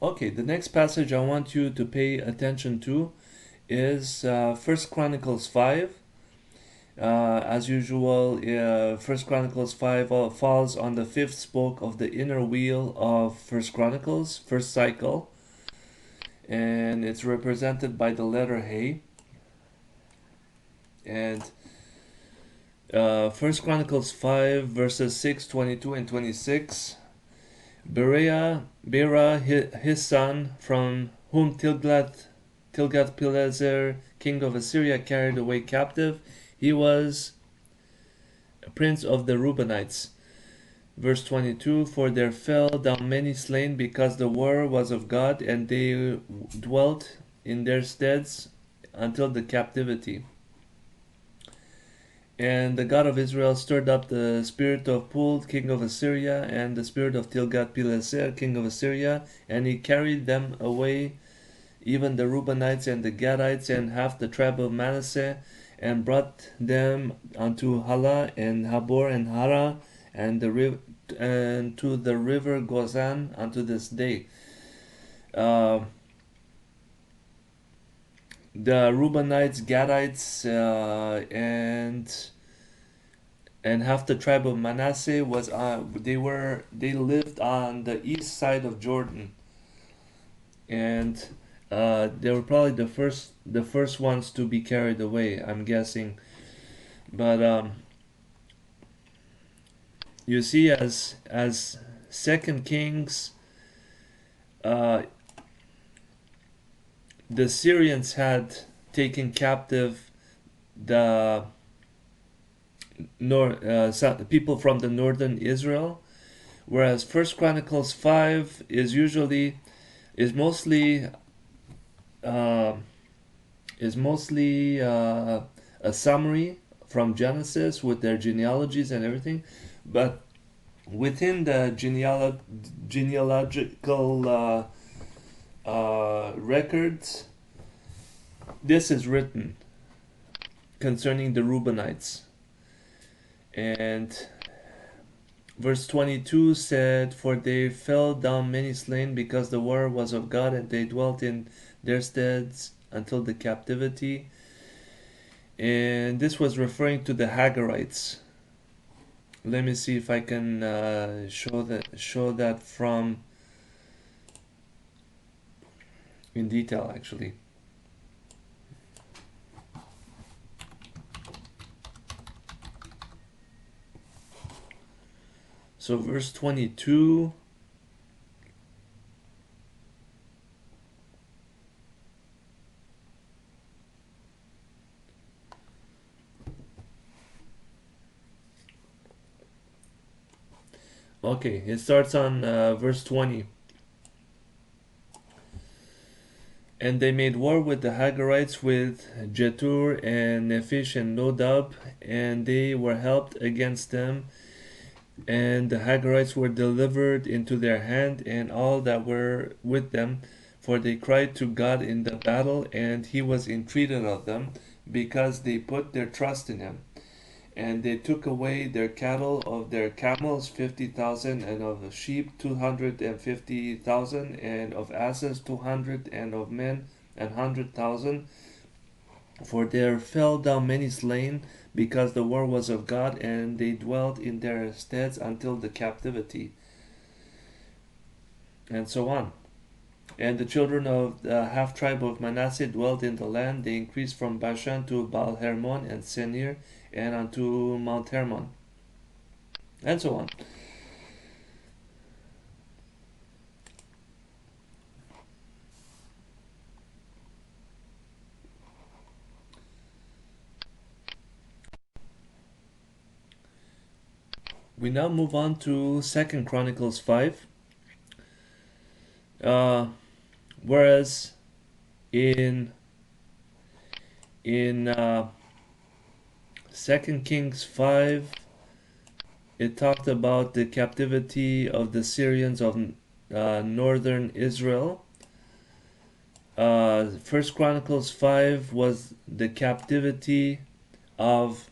Okay, the next passage I want you to pay attention to is 1 Chronicles 5. As usual, 1 Chronicles 5 falls on the fifth spoke of the inner wheel of 1 Chronicles, first cycle, and it's represented by the letter Hey. And 1 Chronicles 5 verses 6, 22, and 26. Bera, his son, from whom Tilgath-Pileser, king of Assyria, carried away captive, he was a prince of the Reubenites. Verse 22, for there fell down many slain because the war was of God, and they dwelt in their steads until the captivity. And the God of Israel stirred up the spirit of Pul, king of Assyria, and the spirit of Tilgath-Pileser, king of Assyria, and he carried them away, even the Reubenites and the Gadites and half the tribe of Manasseh, and brought them unto Hala and Habor and Hara, and to the river Gozan unto this day. The Reubenites, Gadites, and half the tribe of Manasseh was they lived on the east side of Jordan, and they were probably the first ones to be carried away, I'm guessing. But you see, as 2 Kings, uh, the Syrians had taken captive the people from the northern Israel, whereas 1 Chronicles 5 is mostly uh, a summary from Genesis with their genealogies and everything, but within the genealogical records, this is written concerning the Reubenites. And verse 22 said, for they fell down many slain because the war was of God, and they dwelt in their steads until the captivity. And this was referring to the Hagarites. Let me see if I can show that from in detail, actually. So verse 22, okay, it starts on verse 20. And they made war with the Hagarites with Jetur and Nephish and Nodab, and they were helped against them, and the Hagarites were delivered into their hand, and all that were with them, for they cried to God in the battle, and he was entreated of them, because they put their trust in him. And they took away their cattle, of their camels 50,000, and of the sheep 250,000, and of asses 200, and of men 100,000. For there fell down many slain, because the war was of God, and they dwelt in their steads until the captivity. And so on. And the children of the half tribe of Manasseh dwelt in the land. They increased from Bashan to Baal Hermon and Senir, and unto Mount Hermon, and so on. We now move on to 2 Chronicles 5. Whereas in 2 Kings 5, it talked about the captivity of the Syrians of northern Israel. 1 Chronicles 5 was the captivity of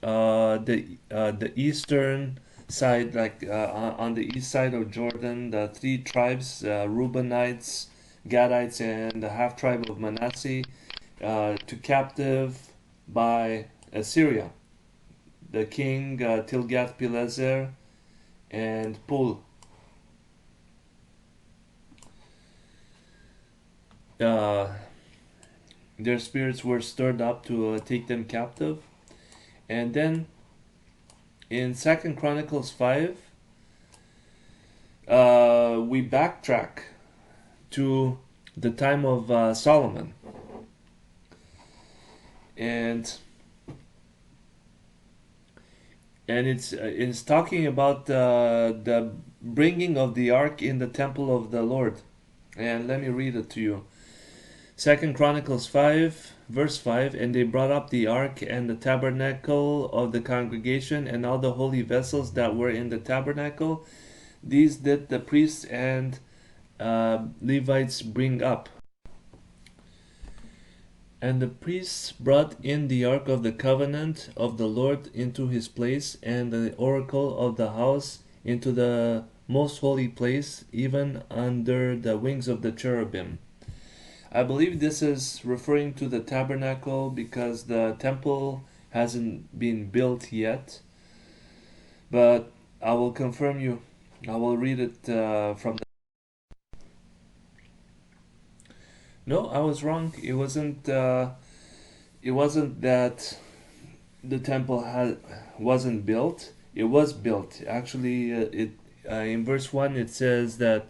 the eastern side, like on the east side of Jordan, the three tribes, Reubenites, Gadites, and the half tribe of Manasseh, to captive by Assyria, the king Tilgath-Pileser and Pul. Uh, their spirits were stirred up to take them captive. And then in 2 Chronicles 5, we backtrack to the time of Solomon. And it's talking about the bringing of the ark in the temple of the Lord. And let me read it to you. 2 Chronicles 5, verse 5, and they brought up the ark and the tabernacle of the congregation and all the holy vessels that were in the tabernacle. These did the priests and Levites bring up. And the priests brought in the ark of the covenant of the Lord into his place, and the oracle of the house into the most holy place, even under the wings of the cherubim. I believe this is referring to the tabernacle because the temple hasn't been built yet. But I will confirm you. I will read it from the. No, I was wrong. It wasn't. It wasn't that the temple wasn't built. It was built. Actually, it in verse 1 it says that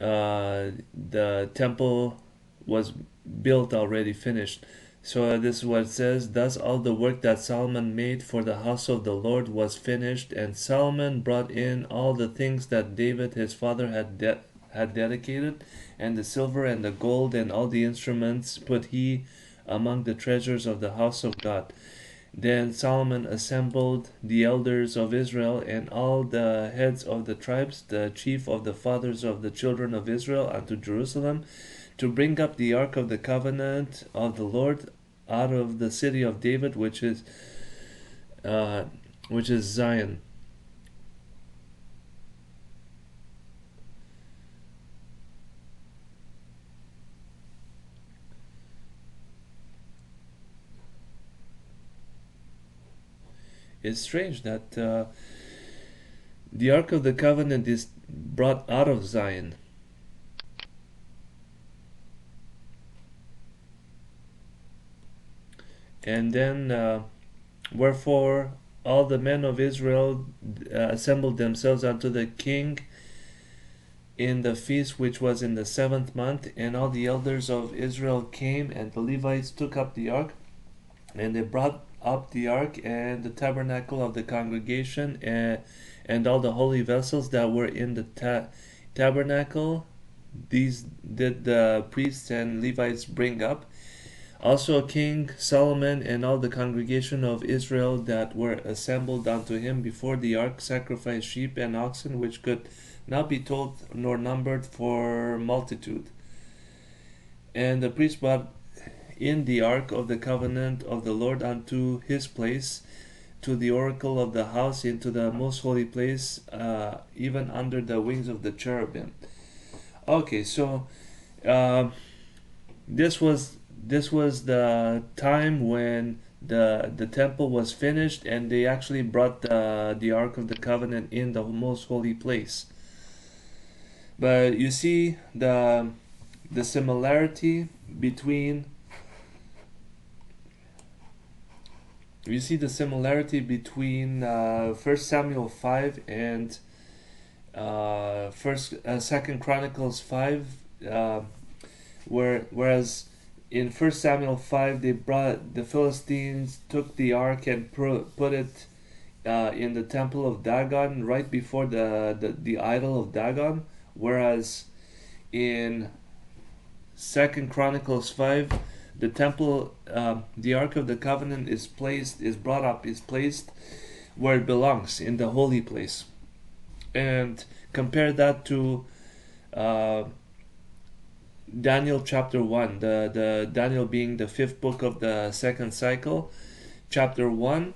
the temple was built already, finished. So this is what it says. Thus all the work that Solomon made for the house of the Lord was finished, and Solomon brought in all the things that David his father had dedicated, and the silver and the gold and all the instruments put he among the treasures of the house of God. Then Solomon assembled the elders of Israel and all the heads of the tribes, the chief of the fathers of the children of Israel, unto Jerusalem, to bring up the ark of the covenant of the Lord out of the city of David, which is Zion. It's strange that the ark of the covenant is brought out of Zion. And then, wherefore all the men of Israel assembled themselves unto the king in the feast which was in the 7th month, and all the elders of Israel came, and the Levites took up the ark, and they brought up the ark and the tabernacle of the congregation, and all the holy vessels that were in the tabernacle. These did the priests and Levites bring up. Also King Solomon and all the congregation of Israel that were assembled unto him before the ark sacrificed sheep and oxen, which could not be told nor numbered for multitude. And the priest brought in the ark of the covenant of the Lord unto his place, to the oracle of the house, into the most holy place, even under the wings of the cherubim. Okay, so this was the time when the temple was finished, and they actually brought the ark of the covenant in the most holy place. But you see the similarity between. You see the similarity between 1 Samuel 5 and 2 Chronicles 5, whereas in 1 Samuel 5 the Philistines took the ark and put it in the temple of Dagon right before the idol of Dagon, whereas in 2 Chronicles 5 the temple, the Ark of the Covenant is placed where it belongs, in the holy place. And compare that to Daniel chapter 1, the Daniel being the 5th book of the second cycle. Chapter 1,